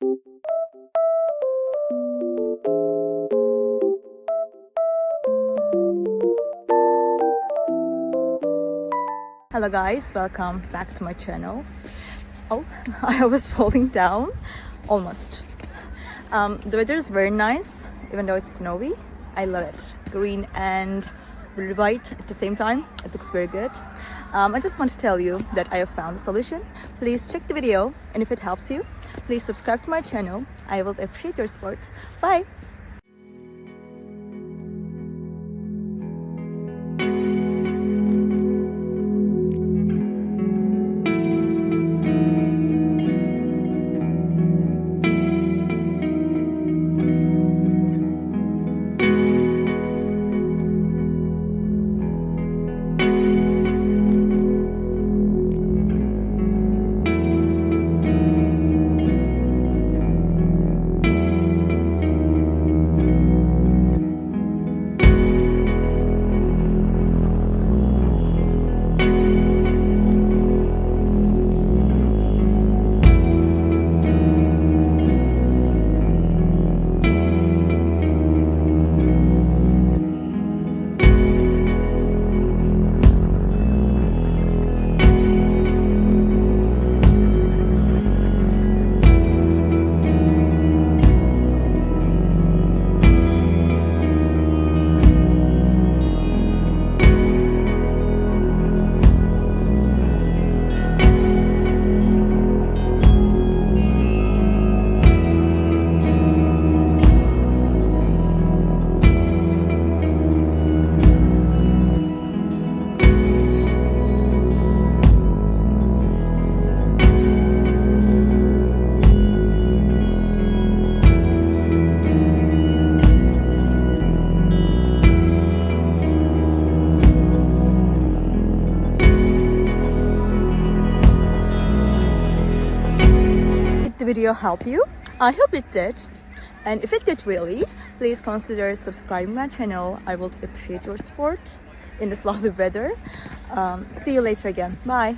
Hello guys, welcome back to my channel. Oh, I was falling down almost. The weather is very nice, even though it's snowy. I love it. Green and really white at the same time. It looks very good. I just want to tell you that I have found a solution. Please check the video, and if it helps you, please subscribe to my channel. I will appreciate your support. Bye! The video help you? I hope it did, and if it did really, please consider subscribing my channel. I would appreciate your support in this lovely weather. See you later again. Bye.